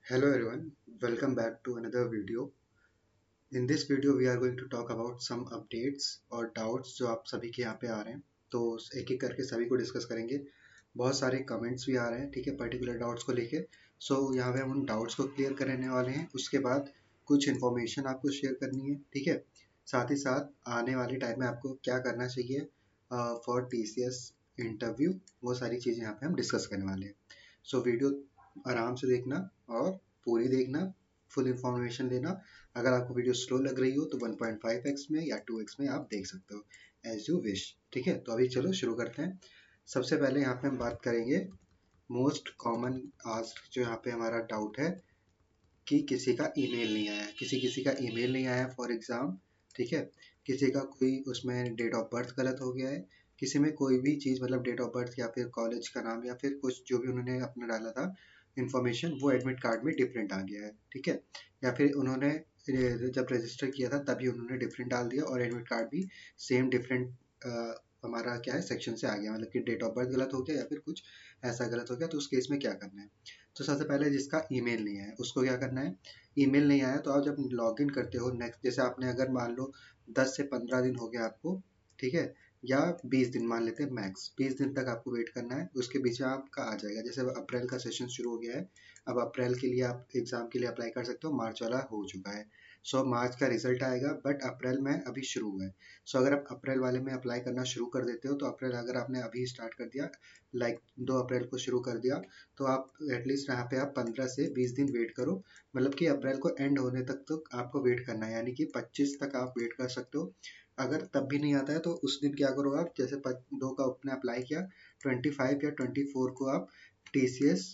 Hello everyone, welcome back to another video. In this video we are going to talk about some updates और doubts जो आप सभी के यहाँ पे आ रहे हैं, तो एक एक करके सभी को डिस्कस करेंगे। बहुत सारे कमेंट्स भी आ रहे हैं, ठीक है, पर्टिकुलर डाउट्स को लेके। यहाँ पे हम उन डाउट्स को क्लियर करने वाले हैं। उसके बाद कुछ इन्फॉर्मेशन आपको शेयर करनी है, ठीक है। साथ ही साथ आने वाले टाइम में आपको क्या करना चाहिए फॉर TCS इंटरव्यू, वो सारी चीज़ें यहाँ पे हम डिस्कस करने वाले हैं। वीडियो आराम से देखना और पूरी देखना, फुल इन्फॉर्मेशन लेना। अगर आपको वीडियो स्लो लग रही हो तो 1.5x में या 2x में आप देख सकते हो, एज यू विश, ठीक है। तो अभी चलो शुरू करते हैं। सबसे पहले यहाँ पे हम बात करेंगे मोस्ट कॉमन आज जो यहाँ पे हमारा डाउट है कि किसी का ईमेल नहीं आया, किसी का ईमेल नहीं आया फॉर एग्ज़ाम, ठीक है। किसी का कोई उसमें डेट ऑफ बर्थ गलत हो गया है, किसी में कोई भी चीज़ मतलब डेट ऑफ बर्थ या फिर कॉलेज का नाम या फिर कुछ जो भी उन्होंने अपना डाला था इन्फॉर्मेशन, वो एडमिट कार्ड में डिफरेंट आ गया है, ठीक है। या फिर उन्होंने जब रजिस्टर किया था तभी उन्होंने डिफरेंट डाल दिया और एडमिट कार्ड भी सेम डिफरेंट हमारा क्या है सेक्शन से आ गया, मतलब कि डेट ऑफ बर्थ गलत हो गया या फिर कुछ ऐसा गलत हो गया। तो उस केस में क्या करना है? तो सबसे पहले जिसका ईमेल नहीं आया उसको क्या करना है? ईमेल नहीं आया तो आप जब लॉगिन करते हो नेक्स्ट, जैसे आपने अगर मान लो 10 से 15 दिन हो गया आपको, ठीक है, या 20 दिन मान लेते हैं, मैक्स 20 दिन तक आपको वेट करना है। उसके बीच में आपका आ जाएगा, जैसे अब अप्रैल का सेशन शुरू हो गया है, अब अप्रैल के लिए आप एग्ज़ाम के लिए अप्लाई कर सकते हो, मार्च वाला हो चुका है। मार्च का रिजल्ट आएगा बट अप्रैल में अभी शुरू हुआ है। अगर आप अप्रैल वाले में अप्लाई करना शुरू कर देते हो तो अप्रैल अगर आपने अभी स्टार्ट कर दिया, लाइक 2 अप्रैल को शुरू कर दिया, तो आप एटलीस्ट यहाँ पे आप 15 से 20 दिन वेट करो। मतलब कि अप्रैल को एंड होने तक तो आपको वेट करना है, यानी कि 25 तक आप वेट कर सकते हो। अगर तब भी नहीं आता है तो उस दिन क्या करो आप, जैसे 2 का आपने अप्लाई किया, 25 या 24 को आप TCS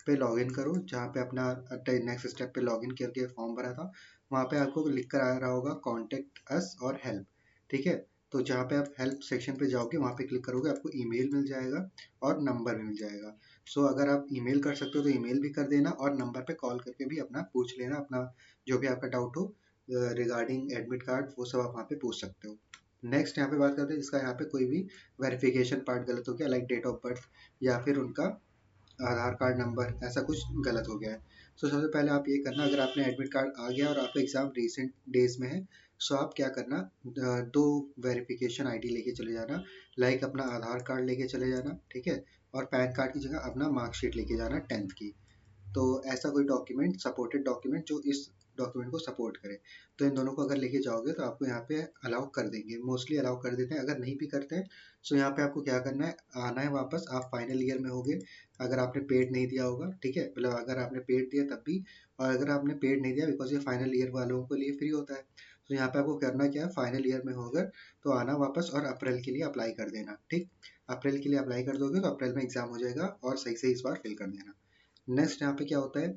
पे लॉगिन करो, जहाँ पे अपना नेक्स्ट स्टेप पे लॉगिन करके फॉर्म भरा था, वहाँ पे आपको लिख कर आ रहा होगा कॉन्टेक्ट अस और हेल्प, ठीक है। तो जहाँ पे आप हेल्प सेक्शन पे जाओगे वहाँ पे क्लिक करोगे, आपको ईमेल मिल जाएगा और नंबर भी मिल जाएगा। अगर आप ईमेल कर सकते हो तो ईमेल भी कर देना और नंबर पे कॉल करके भी अपना पूछ लेना, अपना जो भी आपका डाउट हो रिगार्डिंग एडमिट कार्ड, वो सब आप वहाँ पे पूछ सकते हो। नेक्स्ट यहाँ पे बात करते हैं जिसका यहाँ पे कोई भी वेरिफिकेशन पार्ट गलत हो गया, लाइक डेट ऑफ बर्थ या फिर उनका आधार कार्ड नंबर ऐसा कुछ गलत हो गया है। सबसे पहले आप ये करना, अगर आपने एडमिट कार्ड आ गया और आपका एग्ज़ाम रिसेंट डेज में है, आप क्या करना, दो वेरिफिकेशन आईडी लेके चले जाना, लाइक अपना आधार कार्ड लेके चले जाना, ठीक है, और पैन कार्ड की जगह अपना मार्कशीट लेके जाना 10th की। तो ऐसा कोई डॉक्यूमेंट, सपोर्टेड डॉक्यूमेंट जो इस डॉक्यूमेंट को सपोर्ट करे, तो इन दोनों को अगर लेके जाओगे तो आपको यहाँ पे अलाउ कर देंगे, मोस्टली अलाउ कर देते हैं। अगर नहीं भी करते हैं यहाँ पे आपको क्या करना है, आना है वापस, आप फाइनल ईयर में होगे अगर आपने पेड नहीं दिया होगा, ठीक है, मतलब अगर आपने पेड दिया तब भी, और अगर आपने पेड नहीं दिया, बिकॉज ये फाइनल ईयर वालों के लिए फ्री होता है। यहाँ पे आपको करना क्या है, फाइनल ईयर में होगा तो आना वापस और अप्रैल के लिए अप्लाई कर देना, ठीक। अप्रैल के लिए अप्लाई कर दोगे तो अप्रैल में एग्जाम हो जाएगा और सही से इस बार फिल कर देना। नेक्स्ट यहाँ पे क्या होता है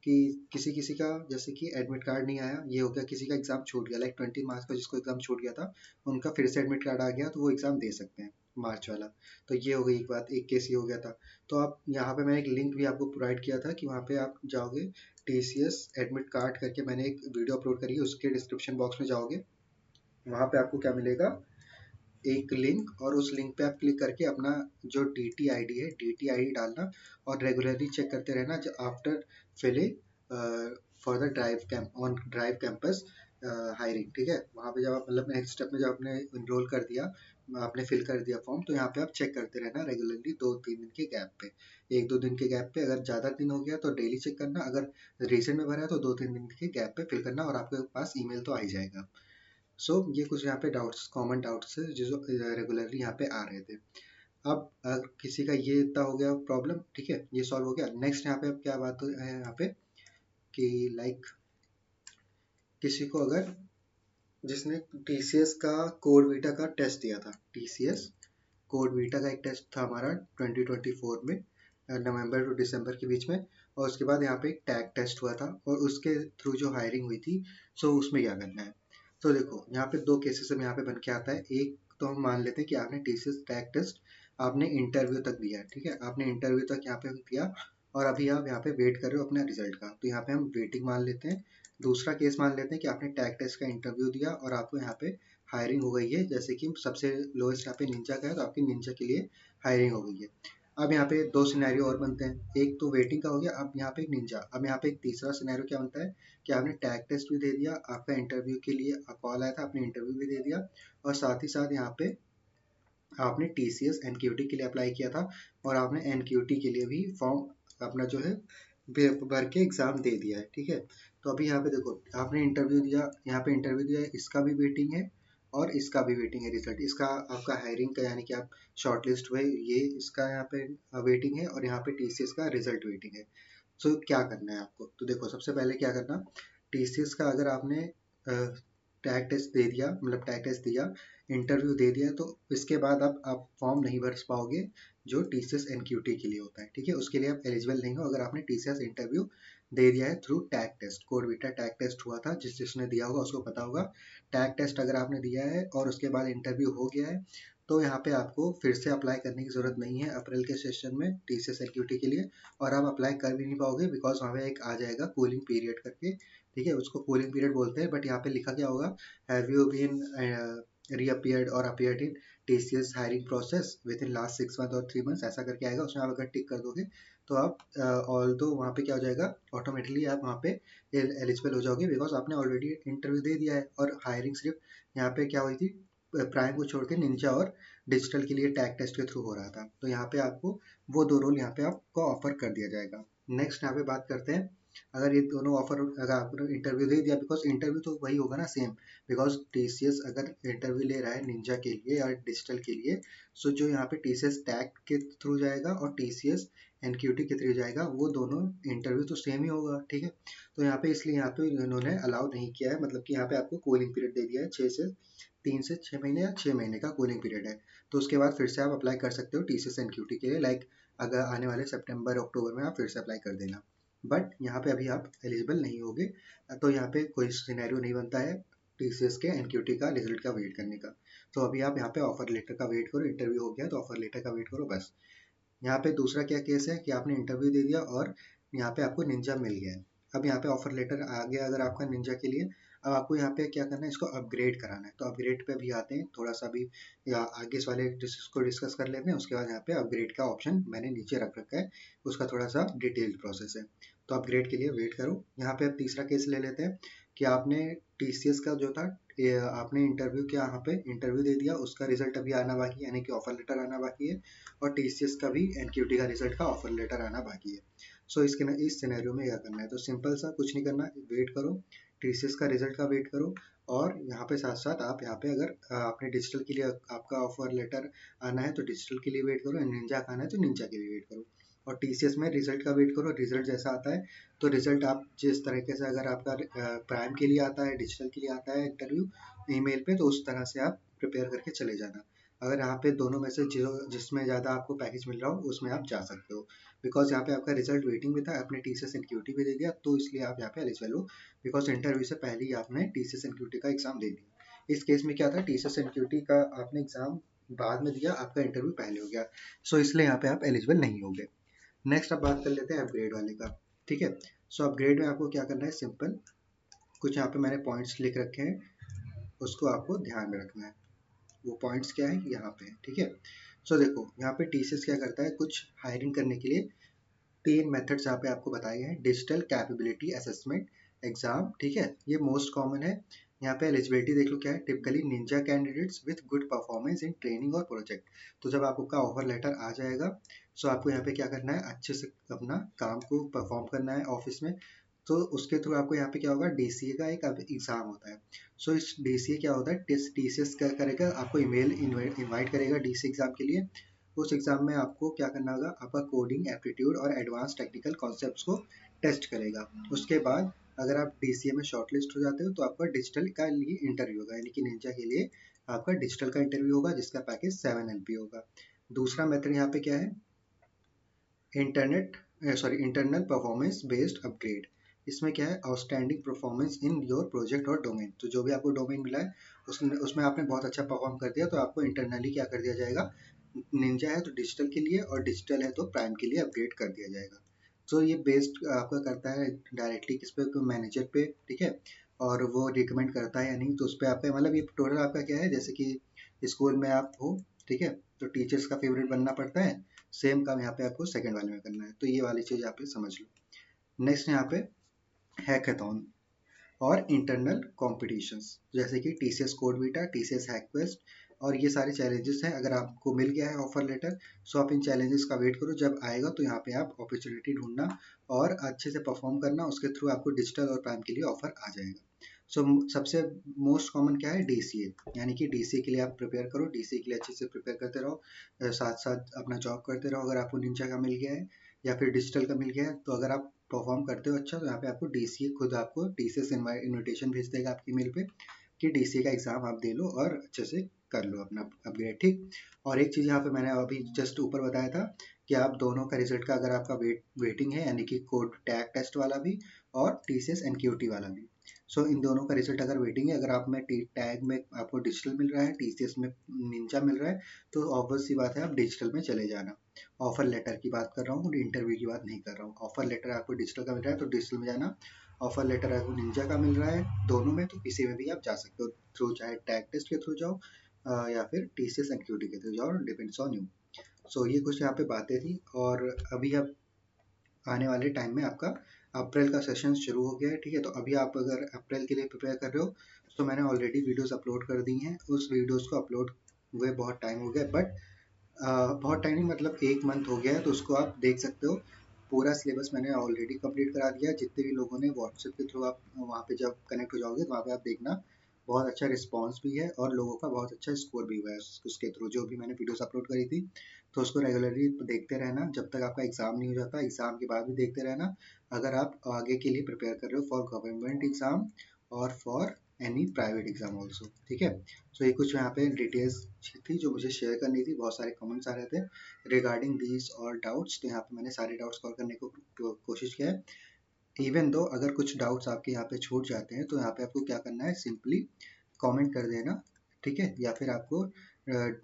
कि किसी किसी का जैसे कि एडमिट कार्ड नहीं आया, ये हो गया, किसी का एग्जाम छूट गया, लाइक 20 मार्च का जिसको एग्जाम छूट गया था, उनका फिर से एडमिट कार्ड आ गया तो वो एग्जाम दे सकते हैं मार्च वाला। तो ये हो गई एक बात, एक केस ये हो गया था। तो आप यहाँ पे मैंने एक लिंक भी आपको प्रोवाइड किया था कि वहाँ पे आप जाओगे, TCS एडमिट कार्ड करके मैंने एक वीडियो अपलोड करी है, उसके डिस्क्रिप्शन बॉक्स में जाओगे, वहाँ पे आपको क्या मिलेगा, एक लिंक, और उस लिंक पे आप क्लिक करके अपना जो DT ID है, DT ID डालना और रेगुलरली चेक करते रहना after filling for the drive camp on drive campus hiring, ठीक है। वहाँ पे जब आप मतलब नेक्स्ट स्टेप में जब आपने इनरोल कर दिया, आपने फिल कर दिया फॉर्म, तो यहाँ पे आप चेक करते रहना रेगुलरली 2-3 दिन के गैप पे, 1-2 दिन के गैप पे। अगर ज़्यादा दिन हो गया तो डेली चेक करना, अगर रिसेंट में भरा है तो 2-3 दिन के गैप पे फिल करना और आपके पास ईमेल तो आ ही जाएगा। ये कुछ यहाँ पे डाउट्स, कॉमन डाउट्स है जो रेगुलरली यहाँ पे आ रहे थे। अब अगर किसी का ये इतना हो गया प्रॉब्लम, ठीक है, ये सॉल्व हो गया। नेक्स्ट यहाँ पे अब क्या बात है यहाँ पे कि लाइक किसी को अगर जिसने TCS का कोड बीटा का टेस्ट दिया था, TCS कोड बीटा का एक टेस्ट था हमारा 2024 में, नवंबर टू दिसंबर के बीच में, और उसके बाद यहाँ पे एक टैग टेस्ट हुआ था और उसके थ्रू जो हायरिंग हुई थी, उसमें क्या करना है। तो देखो यहाँ पे दो केसेस में यहाँ पे बन के आता है। एक तो हम मान लेते हैं कि आपने TCS टैग टेस्ट आपने इंटरव्यू तक दिया है, ठीक है, आपने इंटरव्यू तक यहाँ पे दिया और अभी आप यहाँ पे वेट कर रहे हो अपने रिजल्ट का, तो यहाँ पे हम वेटिंग मान लेते हैं। दूसरा केस मान लेते हैं कि आपने टैग टेस्ट का इंटरव्यू दिया और आपको यहाँ पे हायरिंग हो गई है, जैसे कि सबसे लोएस्ट यहाँ पे निंजा का है तो आपकी निंजा के लिए हायरिंग हो गई है। अब यहाँ पे दो सिनेरियो और बनते हैं, एक तो वेटिंग का हो गया, अब यहाँ पे एक निंजा। अब यहाँ पे एक तीसरा सिनेरियो क्या बनता है कि आपने टैग टेस्ट भी दे दिया, आपका इंटरव्यू के लिए कॉल आया था, आपने इंटरव्यू भी दे दिया, और साथ ही साथ यहाँ पे आपने टीसीएस एनक्यूटी के लिए अप्लाई किया था, और आपने एनक्यूटी के लिए भी फॉर्म अपना जो है भर के एग्ज़ाम दे दिया है, ठीक है। तो अभी यहाँ पे देखो, आपने इंटरव्यू दिया, यहाँ पे इंटरव्यू दिया है, इसका भी वेटिंग है और इसका भी वेटिंग है रिजल्ट। इसका आपका हायरिंग का यानी कि आप शॉर्टलिस्ट हुए, ये इसका यहाँ पे वेटिंग है, और यहाँ पे टीसीएस का रिजल्ट वेटिंग है। सो क्या करना है आपको, तो देखो सबसे पहले क्या करना, टीसीएस का अगर आपने टैग टेस्ट दे दिया, मतलब टैग टेस्ट दिया, इंटरव्यू दे दिया, तो इसके बाद अब आप फॉर्म नहीं भर पाओगे जो टीसीएस एनक्यूटी के लिए होता है, ठीक है। उसके लिए आप एलिजिबल नहीं हो अगर आपने टीसीएस इंटरव्यू दे दिया है through tag test. Code beta tag test हुआ था, जिसने दिया होगा उसको पता होगा। टैग टेस्ट अगर आपने दिया है और उसके बाद इंटरव्यू हो गया है, तो यहाँ पे आपको फिर से अप्लाई करने की ज़रूरत नहीं है अप्रैल के सेशन में टीसीएस एनक्यूटी के लिए, और आप अप्लाई कर भी नहीं पाओगे बिकॉज वहाँ पे एक आ जाएगा कूलिंग पीरियड करके, ठीक है। उसको कूलिंग पीरियड बोलते हैं, बट यहाँ पे लिखा क्या होगा, have you been reappeared or appeared in TCS hiring process within last 6 month और 3 months, ऐसा करके आएगा। उसमें आप अगर टिक कर दोगे तो आप ऑल दो वहाँ पे क्या हो जाएगा, ऑटोमेटिकली आप वहाँ पे एलिजिबल हो जाओगे, बिकॉज आपने ऑलरेडी इंटरव्यू दे दिया है, और हायरिंग सिर्फ यहाँ पे क्या हुई थी, प्राइम को छोड़ के निंजा और डिजिटल के लिए टैग टेस्ट के थ्रू हो रहा था। तो यहाँ पे आपको वो दो रोल यहाँ पे आपको ऑफर कर दिया जाएगा। नेक्स्ट यहाँ पे बात करते हैं, अगर ये दोनों ऑफर, अगर आपने इंटरव्यू दे दिया, बिकॉज इंटरव्यू तो वही होगा ना सेम, बिकॉज टीसीएस अगर इंटरव्यू ले रहा है निंजा के लिए या डिजिटल के लिए, सो जो यहाँ पे टीसीएस टैग के थ्रू जाएगा और टीसीएस एनक्यूटी के थ्रू जाएगा, वो दोनों इंटरव्यू तो सेम ही होगा, ठीक है। तो यहाँ पे इसलिए यहाँ पे इन्होंने अलाउ नहीं किया है, मतलब कि यहाँ पे आपको कूलिंग पीरियड दे दिया है, 3 से 6 महीने या 6 महीने का कूलिंग पीरियड है। तो उसके बाद फिर से आप अप्लाई कर सकते हो टीसीएस एनक्यूटी के लिए, लाइक अगर आने वाले सितंबर अक्टूबर में आप फिर से अप्लाई कर देना, बट यहाँ पे अभी आप एलिजिबल नहीं होगे। तो यहाँ पे कोई सिनेरियो नहीं बनता है टीसीएस के एनक्यूटी का रिजल्ट का वेट करने का। तो अभी आप यहाँ पे ऑफर लेटर का वेट करो, इंटरव्यू हो गया तो ऑफर लेटर का वेट करो बस। यहाँ पे दूसरा क्या केस है कि आपने इंटरव्यू दे दिया और यहाँ पे आपको निंजा मिल गया है। अब यहाँ पे ऑफर लेटर आ गया अगर आपका निंजा के लिए, अब आपको यहाँ पे क्या करना है, इसको अपग्रेड कराना है। तो अपग्रेड पे भी आते हैं थोड़ा सा भी, या आगे इस वाले को डिस्कस कर लेते हैं, उसके बाद यहाँ पे अपग्रेड का ऑप्शन मैंने नीचे रख रखा है, उसका थोड़ा सा डिटेल्ड प्रोसेस है। तो अपग्रेड के लिए वेट करो। यहाँ पे अब तीसरा केस ले लेते हैं कि आपने टीसीएस का जो था, आपने इंटरव्यू के यहाँ पे इंटरव्यू दे दिया, उसका रिजल्ट अभी आना बाकी है, यानी कि ऑफर लेटर आना बाकी है, और टीसीएस का भी एनक्यूटी का रिजल्ट का ऑफर लेटर आना बाकी है। सो इस सिनेरियो में क्या करना है, तो सिंपल सा कुछ नहीं करना, वेट करो, टीसीएस का रिजल्ट का वेट करो, और यहाँ पे साथ साथ आप यहाँ पे अगर आपने डिजिटल के लिए आपका ऑफर लेटर आना है तो डिजिटल के लिए वेट करो, निंजा का आना है तो निंजा के लिए वेट करो, और टीसीएस में रिजल्ट का वेट करो। रिजल्ट जैसा आता है, तो रिजल्ट आप जिस तरीके से, अगर आपका प्राइम के लिए आता है, डिजिटल के लिए आता है इंटरव्यू ईमेल पे, तो उस तरह से आप प्रिपेयर करके चले जाना। अगर यहाँ पे दोनों में से जो जिसमें ज़्यादा आपको पैकेज मिल रहा हो उसमें आप जा सकते हो, बिकॉज यहाँ पे आपका रिजल्ट वेटिंग में था, आपने टीसीएस एनक्यूटी भी दे दिया, तो इसलिए आप यहाँ पे एलिजिबल हो, बिकॉज इंटरव्यू से पहले ही आपने टीसीएस एनक्यूटी का एग्जाम दे दिया। इस केस में क्या था, टीसीएस एनक्यूटी का आपने एग्जाम बाद में दिया, आपका इंटरव्यू पहले हो गया, सो इसलिए यहाँ पे आप एलिजिबल नहीं होगे। नेक्स्ट अब बात कर लेते हैं अपग्रेड वाले का, ठीक है। सो अपग्रेड में आपको क्या करना है, सिंपल कुछ यहाँ पे मैंने पॉइंट्स लिख रखे हैं, उसको आपको ध्यान में रखना है। वो पॉइंट्स क्या है यहाँ पे, ठीक है। सो देखो यहाँ पे टीसीएस क्या करता है, कुछ हायरिंग करने के लिए 3 मेथड्स यहाँ पे आपको बताए गए हैं। डिजिटल कैपेबिलिटी असेसमेंट एग्जाम, ठीक है, ये मोस्ट कॉमन है। यहाँ पे एलिजिबिलिटी देख लो क्या है, typically Ninja candidates with good performance in training और प्रोजेक्ट। तो जब आपका ऑफर लेटर आ जाएगा, सो आपको यहाँ पे क्या करना है, अच्छे से अपना काम को परफॉर्म करना है ऑफिस में। तो उसके थ्रू आपको यहाँ पे क्या होगा, डीसीए का एक एग्जाम होता है। सो इस डीसीए क्या होता है, टीसीएस क्या करेगा, आपको ईमेल इनवाइट करेगा डीसीए एग्जाम के लिए। उस एग्जाम में आपको क्या करना होगा, आपका कोडिंग एप्टीट्यूड और एडवांस टेक्निकल कॉन्सेप्ट्स को टेस्ट करेगा। उसके बाद अगर आप डीसीए में शॉर्टलिस्ट हो जाते हो तो आपका डिजिटल का लिए इंटरव्यू होगा, यानी कि निंजा के लिए आपका डिजिटल का इंटरव्यू होगा, जिसका पैकेज 7 LP होगा। दूसरा मेथड यहाँ पे क्या है, इंटरनल परफॉर्मेंस बेस्ड अपग्रेड। इसमें क्या है, outstanding performance in your project और डोमेन। तो जो भी आपको डोमेन मिला है उसमें आपने बहुत अच्छा परफॉर्म कर दिया, तो आपको इंटरनली क्या कर दिया जाएगा, निंजा है तो डिजिटल के लिए, और डिजिटल है तो प्राइम के लिए अपग्रेड कर दिया जाएगा। तो ये बेस्ड आपका करता है डायरेक्टली किस पे, तो मैनेजर पे, ठीक है, और वो रिकमेंड करता है या नहीं, तो उस पर आपका मतलब ये टोटल आपका क्या है, जैसे कि स्कूल में आप हो, ठीक है, तो टीचर्स का फेवरेट बनना पड़ता है, सेम काम यहाँ पे आपको सेकंड वाले में करना है। तो ये वाली चीज़ यहाँ पे समझ लो। नेक्स्ट यहाँ पे हैकाथॉन और इंटरनल कॉम्पिटिशन्स, जैसे कि टीसीएस कोड बीटा, टीसीएस हैकक्वेस्ट, और ये सारे चैलेंजेस हैं। अगर आपको मिल गया है ऑफर लेटर, सो आप इन चैलेंजेस का वेट करो, जब आएगा तो यहाँ पे आप अपॉर्चुनिटी ढूंढना और अच्छे से परफॉर्म करना, उसके थ्रू आपको डिजिटल और प्राइम के लिए ऑफर आ जाएगा। सो सबसे मोस्ट कॉमन क्या है, डीसीए, यानी कि डीसीए के लिए आप प्रिपेयर करो, डीसीए के लिए अच्छे से प्रिपेयर करते रहो, साथ साथ अपना जॉब करते रहो। अगर आपको निंजा का मिल गया है या फिर डिजिटल का मिल गया है, तो अगर आप परफॉर्म करते हो अच्छा, तो यहाँ पे आपको डीसीए खुद आपको टीसीएस इन्विटेशन भेज देगा आपकी मेल पे कि डीसीए का एग्जाम आप दे लो और अच्छे से कर लो अपना अपग्रेड, ठीक। और एक चीज़ यहाँ पे मैंने अभी जस्ट ऊपर बताया था कि आप दोनों का रिजल्ट का अगर आपका वेटिंग है, यानी कि कोड टैग टेस्ट वाला भी और टीसीएस एनक्यूटी वाला भी, सो इन दोनों का रिजल्ट अगर वेटिंग है, अगर आप में टैग में आपको डिजिटल मिल रहा है, टीसीएस में निंजा मिल रहा है, तो ऑब्वियस सी बात है आप डिजिटल में चले जाना। ऑफर लेटर की बात कर रहा हूँ, इंटरव्यू की बात नहीं कर रहा हूँ। ऑफर लेटर आपको डिजिटल का मिल रहा है तो डिजिटल में जाना, ऑफर लेटर आपको निंजा का मिल रहा है दोनों में, तो किसी में भी आप जा सकते हो थ्रू, चाहे टैग टेस्ट के थ्रू जाओ या फिर टीसीएस एनक्यूटी के थ्रू जाओ, डिपेंड्स ऑन यू। सो ये कुछ यहाँ पे बातें थी। और अभी अब आने वाले टाइम में आपका अप्रैल का सेशन शुरू हो गया है, ठीक है। तो अभी आप अगर अप्रैल के लिए प्रिपेयर कर रहे हो, तो मैंने ऑलरेडी वीडियोस अपलोड कर दी हैं। उस वीडियोस को अपलोड हुए बहुत टाइम हो गया, बट बहुत टाइम नहीं, मतलब 1 मंथ हो गया है, तो उसको आप देख सकते हो। पूरा सिलेबस मैंने ऑलरेडी कंप्लीट करा दिया है। जितने भी लोगों ने व्हाट्सएप के थ्रू, आप वहाँ पे जब कनेक्ट हो जाओगे तो वहाँ पे आप देखना, बहुत अच्छा रिस्पॉन्स भी है और लोगों का बहुत अच्छा स्कोर भी हुआ है उसके थ्रू, जो भी मैंने वीडियोस अपलोड करी थी। तो उसको रेगुलरली देखते रहना जब तक आपका एग्ज़ाम नहीं हो जाता, एग्ज़ाम के बाद भी देखते रहना, अगर आप आगे के लिए प्रिपेयर कर रहे हो फॉर गवर्नमेंट एग्ज़ाम और for any private exam also, ठीक है। सो ये कुछ यहाँ पे डिटेल्स थी जो मुझे शेयर करनी थी। बहुत सारे कमेंट्स आ रहे थे रिगार्डिंग दीज और डाउट्स, तो यहाँ पे मैंने सारे डाउट्स कवर करने को कोशिश किया है। इवन दो अगर कुछ डाउट्स आपके यहाँ पे छूट जाते हैं, तो यहाँ पे आपको क्या करना है, सिंपली कमेंट कर देना, ठीक है। या फिर आपको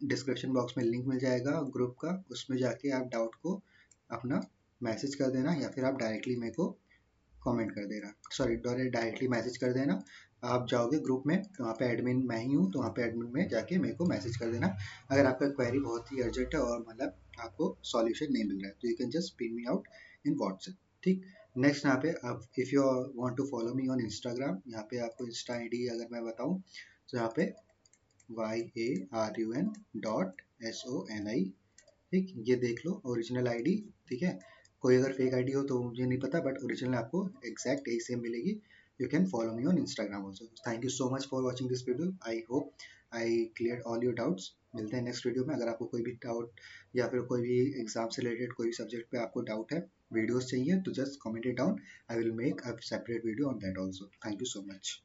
डिस्क्रिप्शन बॉक्स में लिंक मिल जाएगा ग्रुप का, उसमें जाके आप डाउट को अपना मैसेज कर देना, या फिर आप डायरेक्टली मेरे को कमेंट कर देना, सॉरी डायरेक्टली मैसेज कर देना। आप जाओगे ग्रुप में तो वहाँ पे एडमिन मैं ही हूँ, तो वहाँ पे एडमिन में जाके मेरे को मैसेज कर देना, अगर आपका क्वेरी बहुत ही अर्जेंट है और मतलब आपको सॉल्यूशन नहीं मिल रहा है, तो you can just pin me out in WhatsApp, ठीक। नेक्स्ट यहाँ पे आप if you want to follow me on Instagram, यहाँ पे आपको इंस्टा आईडी अगर मैं बताऊँ, तो यहाँ पे YARUN.SONI, ठीक, ये देख लो ओरिजिनल आईडी, ठीक है। कोई अगर फेक आईडी हो तो मुझे नहीं पता, बट ओरिजिनल आपको एग्जैक्ट यही सेम मिलेगी। You can follow me on Instagram also. Thank you so much for watching this video. I hope I clear all your doubts. मिलते हैं नेक्स्ट वीडियो में। अगर आपको कोई भी डाउट या फिर कोई भी एग्जाम से रिलेटेड कोई भी सब्जेक्ट पे आपको डाउट है, वीडियोस चाहिए, तो just comment it down, I will make a separate video on that also. Thank you so much.